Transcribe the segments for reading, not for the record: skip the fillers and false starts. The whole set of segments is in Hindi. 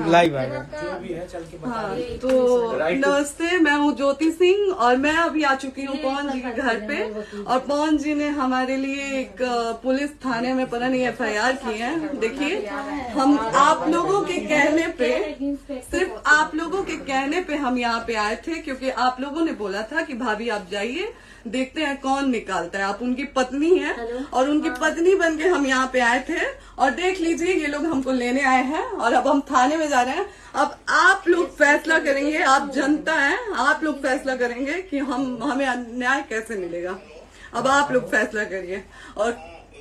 लाइव है। हाँ, तो नमस्ते, मैं हूँ ज्योति सिंह और मैं अभी आ चुकी हूँ पवन जी के घर पे। और पवन जी ने हमारे लिए एक पुलिस थाने में पता नहीं FIR की है। देखिए, हम आप लोगों के कहने पे, सिर्फ आप लोगों के कहने पे हम यहाँ पे आए थे, क्योंकि आप लोगों ने बोला था कि भाभी आप जाइए, देखते हैं कौन निकालता है। आप उनकी पत्नी हैं और उनकी पत्नी बन के हम यहाँ पे आए थे। और देख लीजिए, ये लोग हमको लेने आए हैं और अब हम थाने में जा रहे हैं। अब आप लोग फैसला करेंगे, आप जनता हैं, आप लोग फैसला करेंगे कि हमें न्याय कैसे मिलेगा। अब आप लोग फैसला करिए। और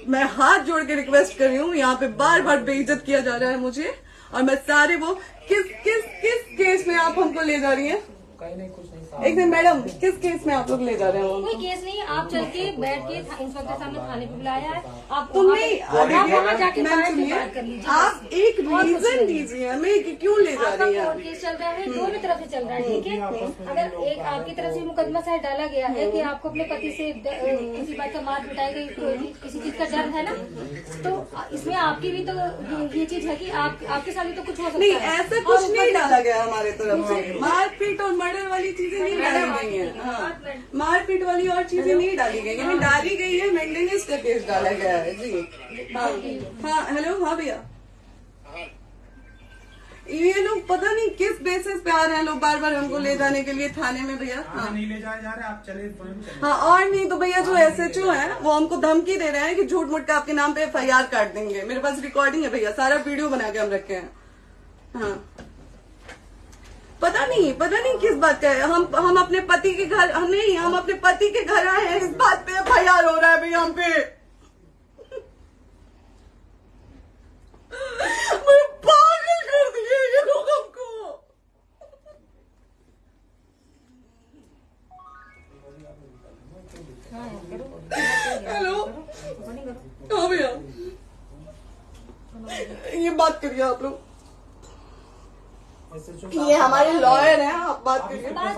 मैं हाथ जोड़ के रिक्वेस्ट कर रही हूँ, यहाँ पे बार बार बेइज्जत किया जा रहा है मुझे। और मैं सारे वो किस केस में आप हमको ले जा रही हैं? एक दिन मैडम, किस केस में आप लोग ले जा रहे हैं? कोई केस नहीं, आप चल के बैठ के इंस्पेक्टर साहब ने थाने पे बुलाया है। आप वहाँ जाके बात कर लीजिए। आप एक रीजन दीजिए हमें कि क्यों ले जा रही है। कोर्ट केस चल रहा है, दोनों तरफ से चल रहा है, ठीक है। अगर एक आपकी तरफ से मुकदमा शायद डाला गया है कि आपको अपने पति से किसी बात का मार पिटाई गई, किसी चीज का डर है ना, तो इसमें आपकी भी तो ये चीज है कि आपके साथ भी तो कुछ हो सकता है। नहीं, ऐसा कुछ नहीं डाला गया हमारे तरफ से। मारपीट और मर्डर वाली चीजें नहीं डाली गई है। हाँ, मारपीट वाली और चीजें नहीं डाली गई है। डाली गई है मेंटेनेंस का केस डाला गया है जी। हाँ हेलो, हाँ भैया, ये लोग पता नहीं किस बेसिस पे आ रहे हैं लोग बार बार हमको ले जाने के लिए थाने में। भैया हाँ, नहीं ले जाए जा रहे, आप चले। हाँ, और नहीं तो भैया जो SHO है वो हमको धमकी दे रहे हैं कि झूठ मूठ का आपके नाम पे FIR काट देंगे। मेरे पास रिकॉर्डिंग है भैया, सारा वीडियो बना के हम रखे हैं। हाँ, पता नहीं किस बात का है। हम अपने पति के घर नहीं, हम अपने पति के घर आए हैं, इस बात पे FIR हो रहा है भैया हम पे। पागल कर दिए ये लोग हमको। हेलो, हाँ भैया, ये बात करिए आप लोग। ये हमारे लॉयर हैं, आप बात करिए। बात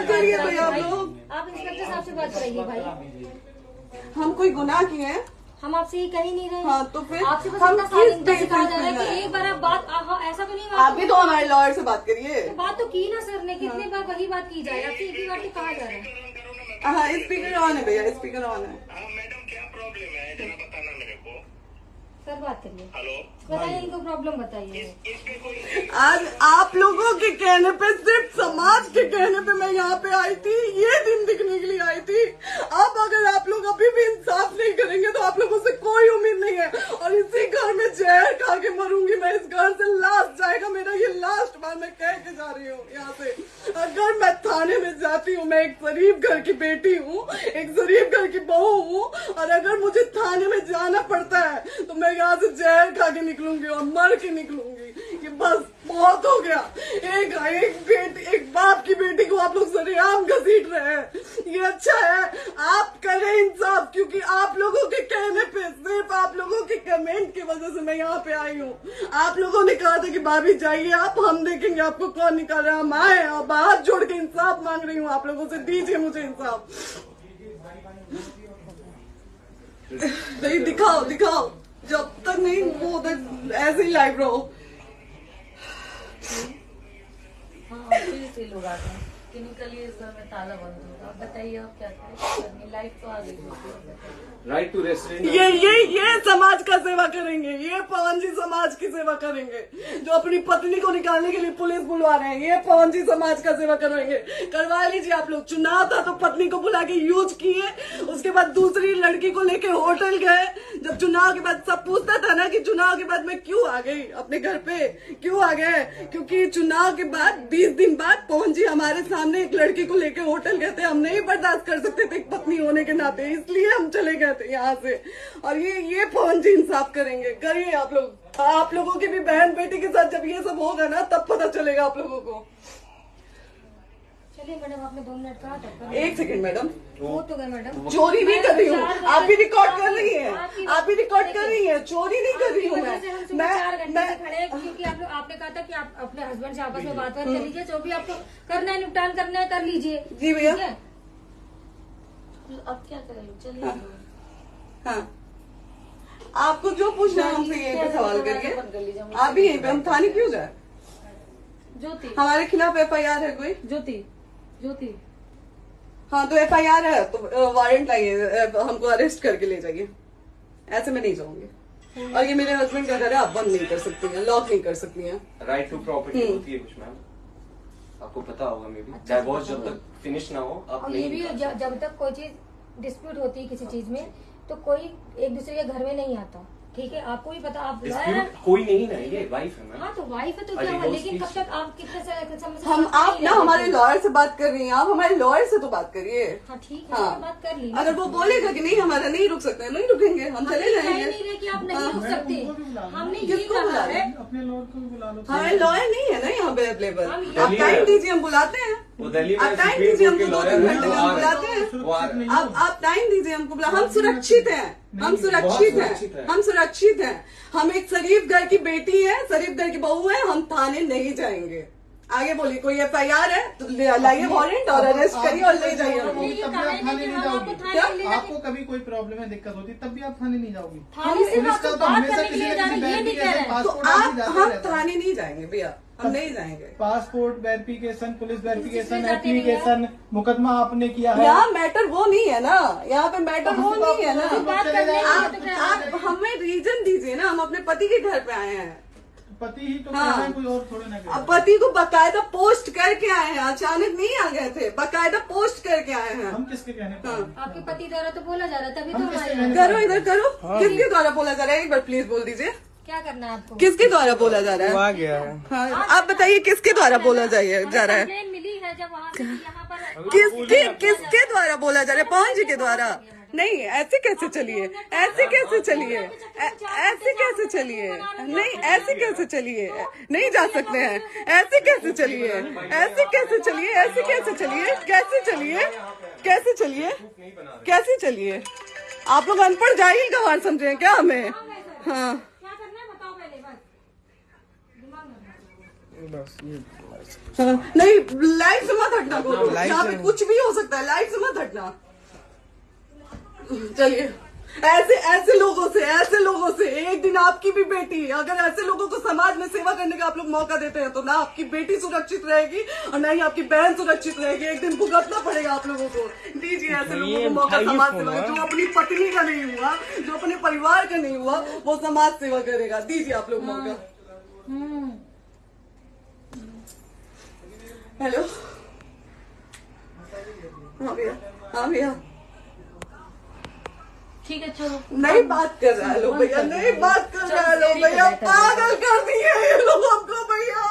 करिए भैया आप लोग। आप इंस्पेक्टर साहब से बात कराइए भाई। हम कोई गुनाह किए हैं? हम आपसे ये कह ही नहीं रहे। हाँ, तो फिर आपसे बस हम इतना किस साथ कहा जा रहा है कि एक बार आप बात ऐसा तो नहीं। आप भी तो हमारे लॉयर से बात करिए। तो बात तो की ना सर ने, कितने बार वही बात की जाए, आपसे एक ही बार तो कहा जा रहा है। हाँ, स्पीकर ऑन है भैया, स्पीकर ऑन है। मैडम क्या प्रॉब्लम है जरा बताना मेरे को। सर बात करिए। हेलो, बताइए, इनको प्रॉब्लम बताइए। आज आप लोगों के कहने पे, सिर्फ समाज के कहने पे मैं यहाँ पे आई थी, ये दिन दिखने के लिए आई थी। अब अगर आप लोग अभी भी इंसाफ नहीं करेंगे तो आप लोगों से कोई उम्मीद नहीं है। और इसी घर में जहर खा के मरूंगी मैं। इस घर से लास्ट जाएगा मेरा, ये लास्ट बार मैं कह के जा रही हूँ यहाँ से। अगर मैं थाने में जाती हूँ, मैं एक गरीब घर की बेटी हूँ, एक गरीब घर की बहू हूँ, और अगर मुझे थाने में जाना पड़ता है तो मैं यहाँ से जहर खा के निकलूंगी और मर के निकलूंगी। ये बस बहुत हो गया। एक बाप की बेटी को आप लोग सरेआम घसीट रहे हैं। ये अच्छा है? आप करें इंसाफ, क्योंकि आप लोगों के कहने पे, सिर्फ आप लोगों के कमेंट की वजह से मैं यहाँ पे आई हूँ। आप लोगों ने कहा था कि भाभी जाइए आप, हम देखेंगे आपको कौन निकाल रहा है। हम आए और हाथ जोड़ के इंसाफ मांग रही हूँ आप लोगों से, दीजिए मुझे इंसाफ। नहीं, दिखाओ। जब तक नहीं वो उधर ऐसे ही लाइव रहो। हाँ, फिर लोग आते हैं कि निकलिए, इस घर में ताला बंद होगा। बताइए आप क्या करें, लाइफ तो आ गई। Right to restaurant. ये समाज का सेवा करेंगे, ये पवन जी समाज की सेवा करेंगे। जो अपनी पत्नी को निकालने के लिए पुलिस बुलवा रहे हैं, ये पवन जी समाज का सेवा करेंगे। करवा लीजिए आप लोग। चुनाव था तो पत्नी को बुला के यूज किए, उसके बाद दूसरी लड़की को लेके होटल गए। जब चुनाव के बाद सब पूछता था ना कि चुनाव के बाद मैं क्यों आ गई अपने घर पे, क्यों आ गए, क्योंकि चुनाव के बाद 20 दिन बाद पवन जी हमारे सामने एक लड़की को लेके होटल गए थे। हम नहीं बर्दाश्त कर सकते थे एक पत्नी होने के नाते, इसलिए हम चले गए थे यहाँ से। और ये पवन जी इंसाफ करेंगे। करिए आप लोग। आप लोगों की भी बहन बेटी के साथ जब ये सब होगा ना, तब पता चलेगा आप लोगों को। चलिए मैडम, आपने 2 मिनट कहा था। 1 सेकंड मैडम, वो तो गए मैडम। चोरी नहीं कर रही हूँ, आप भी रिकॉर्ड कर रही हैं, आप भी रिकॉर्ड कर रही हैं। चोरी नहीं कर रही हूँ मैं 4 घंटे से खड़े हैं, क्योंकि आपने कहा था कि आप अपने हस्बैंड से आपस में बात कर लीजिए, जो भी आपको करना है, निपटान करना है, कर लीजिए। जी भैया। अब क्या करें, चलिए। हाँ, आपको जो पूछना है हमसे यहीं पे सवाल करिए। आप भी यहीं पे, हम थाने क्यों जाए? ज्योति, हमारे खिलाफ FIR है कोई? ज्योति हाँ तो FIR है तो वारंट लाइए, हमको अरेस्ट करके ले जाइए। ऐसे मैं नहीं जाऊंगी। और ये मेरे हस्बैंड का घर है, आप बंद नहीं कर सकती हैं, लॉक नहीं कर सकती हैं। राइट टू प्रॉपर्टी होती है कुछ मैम, आपको पता होगा। मे बी डाइवोर्स जब तक फिनिश ना हो आप और ये नहीं भी जब तक कोई चीज डिस्प्यूट होती है किसी चीज में तो कोई एक दूसरे के घर में नहीं आता, ठीक है? आपको भी पता, आप डिस्प्यूट कोई नहीं ना, ये वाइफ है मैम। हाँ तो वाइफ है तो क्या हुआ, लेकिन कब तक आप कितने समय से हम आप ना हमारे लॉयर से बात कर रही हैं, आप हमारे लॉयर से तो बात करिए। हाँ ठीक है, हाँ। मैंने बात कर ली। अगर वो बोलेगा कि नहीं हमारा नहीं रुक सकते, नहीं रुकेंगे, हम चले कह जाएंगे। नहीं रहे कि आप नहीं रुक सकते, हमने ये किसको कहा बुला है। रहे? अपने लॉयर को भी बुला लो। हमारे लॉयर नहीं है ना यहाँ पे अवेलेबल। हम आप टाइम दीजिए, हम बुलाते हैं। वो दिल्ली में आप टाइम सुप्रीम दीजिए कोर्ट के हमको, 2-3 लॉयर घंटे हैं, में वो हम आ बुलाते रहे हैं। हैं, वो आ रहे हैं। आप टाइम दीजिए हमको, हम सुरक्षित हैं, हम सुरक्षित हैं, हम सुरक्षित हैं। हम एक शरीफ घर की बेटी है, शरीफ घर की बहू है, हम थाने नहीं जाएंगे। आगे बोलिए, कोई FIR है तो लाइए वारंट और अरेस्ट करिए और ले जाइए हमको। तब भी आप थाने नहीं जाओगी। क्या? आपको कभी कोई प्रॉब्लम है, दिक्कत होती तब भी आप थाने नहीं जाओगी। थाने से पुलिस आप का तो बात हमेशा करने के किसी लिए न जा रहे किसी हैं, ये नहीं कह रहे हैं। तो पासपोर्ट हम थाने नहीं जाएंगे भैया, हम नहीं जाएंगे। Passport verification, police verification, application, मुकदमा आपने किया है। यहाँ मैटर वो नहीं है ना, यहाँ पे मैटर वो नहीं है ना। बात करने के लिए तो क्या आप हमें रीजन दीजिए ना, हम अपने पति के घर पे आए हैं। पति ही तो हाँ। कह रहे हैं, कोई और थोड़े ना कह रहे अब हैं। पति को बकायदा पोस्ट करके आए हैं, अचानक नहीं आ गए थे, बकायदा पोस्ट करके आए हैं। हम किसके कहने पर हाँ। हैं? आपके पति द्वारा तो बोला जा रहा है, तभी तो हम हम किसके आए कहने हैं। पर करो हैं? इधर करो, किसके द्वारा बोला जा रहा है? एक बार प्लीज बोल दीजिए, क्या करना है आपको? किसके द्वारा बोला जा रहा वो है? आ गया है। हाँ, आप बताइए किसके द्वारा बोला जा रहा है? कंप्लेन मिली है जब वहाँ से यहाँ पर किसके द्वारा बोला जा रहा है? पवन जी के द्वारा? नहीं, ऐसे कैसे चलिए, ऐसे कैसे चलिए, ऐसे कैसे चलिए, नहीं ऐसे कैसे चलिए, नहीं जा सकते हैं, ऐसे कैसे चलिए, ऐसे कैसे चलिए, ऐसे कैसे चलिए, कैसे चलिए, कैसे चलिए, कैसे चलिए? आप लोग अनपढ़ जाहिल गंवार समझे हैं क्या हमें? हाँ क्या करना है बताओ पहले, बस दिमाग में बस ये हाँ, नहीं लाइफ से मत हटना, बोलो यहाँ पे कुछ भी हो सकता है, लाइफ से मत हटना। चलिए, ऐसे लोगों से एक दिन आपकी भी बेटी, अगर ऐसे लोगों को समाज में सेवा करने का आप लोग मौका देते हैं तो ना आपकी बेटी सुरक्षित रहेगी और ना ही आपकी बहन सुरक्षित रहेगी। एक दिन भुगतना पड़ेगा आप लोगों को। दीजिए ऐसे लोगों को मौका समाज सेवा का, जो अपनी पत्नी का नहीं हुआ, जो अपने परिवार का नहीं हुआ, वो समाज सेवा करेगा। दीजिए आप लोग मौका। हेलो, हाँ भैया, हाँ भैया, ठीक है चलो। नहीं बात कर रहा है लोग भैया, नहीं बात कर रहा है लोग भैया, पागल कर दिए ये लोग हमको भैया।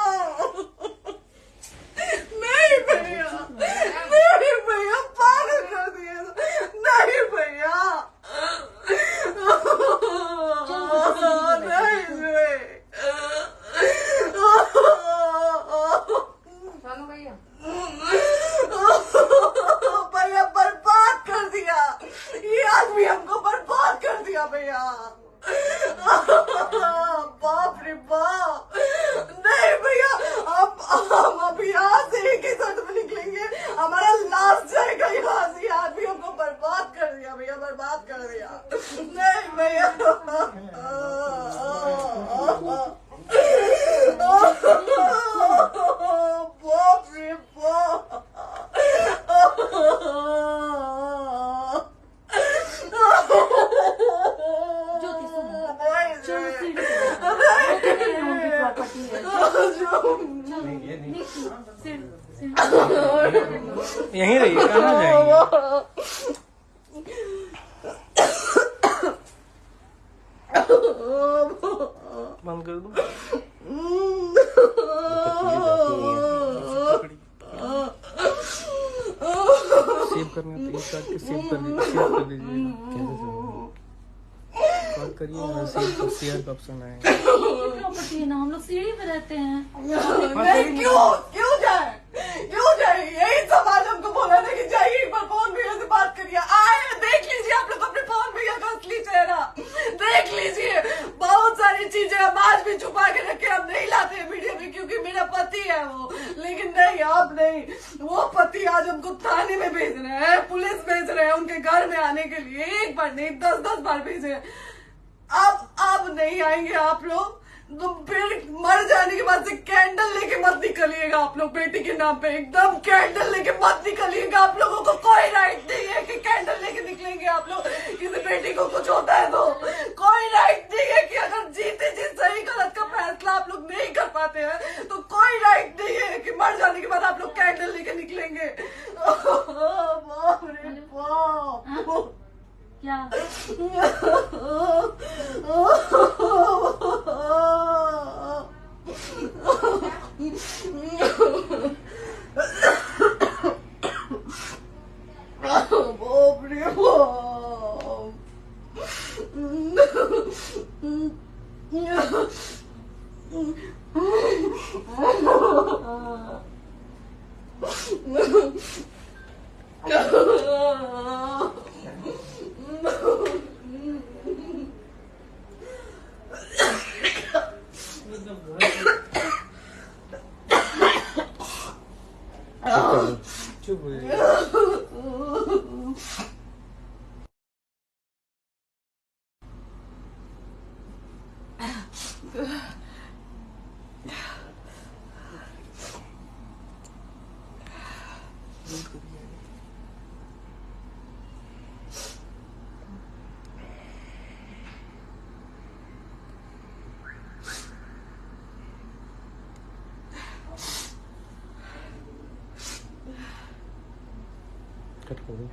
नहीं भैया, नहीं भैया, पागल कर दिए, नहीं भैया, नहीं चलो भैया, भैया बर्बाद कर दिया ये आदमी, हमको बर्बाद कर दिया भैया। बाप रे बाप, नहीं भैया, हम अभी यहाँ से एक ही शर्त में निकलेंगे, हमारा लास्ट जाएगा यहाँ से। आदमी हमको बर्बाद कर दिया भैया, बर्बाद कर दिया। नहीं भैया, बाप रे बाप, ज्योति सुनो, नहीं, चलो सीढ़ी यहीं रहिए, कहाँ जाएंगे? बंद कर दो। सेव करना तो इस काट के सेव कर दीजिए। बात करिए, सेव शेयर का ऑप्शन आएगा। प्रॉपर्टी है ना, हम लोग सीढ़ी पे रहते हैं। नहीं, क्यों जाए, क्यों जाए? यही समाज हमको बोला था कि जाइए एक बार पवन भैया से बात करिए। आए, देख लीजिए आप लोग अपने पवन भैया का असली चेहरा, देख लीजिए। बहुत सारी चीजें हम आज भी छुपा के रखे, हम नहीं लाते मीडिया में क्योंकि मेरा पति है वो, लेकिन नहीं, आप नहीं। वो पति आज हमको थाने में भेज रहे हैं, पुलिस भेज रहे हैं उनके घर में आने के लिए, एक बार नहीं 10-10 बार भेजे। अब नहीं आएंगे आप लोग, तो फिर मर जाने के बाद से कैंडल लेके मत निकलिएगा आप लोग बेटी के नाम पे, एकदम कैंडल लेके मत निकलिएगा। आप लोगों को कोई राइट नहीं है कि कैंडल लेके निकलेंगे आप लोग, किसी बेटी को कुछ होता है तो कोई राइट नहीं है कि अगर जीते जी सही गलत का फैसला आप लोग नहीं कर पाते हैं तो कोई राइट नहीं है कि मर जाने के बाद आप लोग कैंडल लेके निकलेंगे। बाप रे बाप, क्या बाप रे चुप हो जाइए। कट कर दो।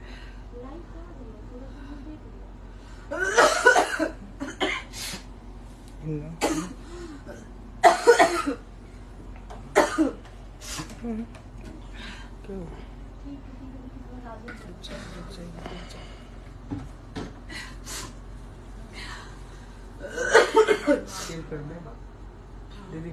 कर दे दीदी।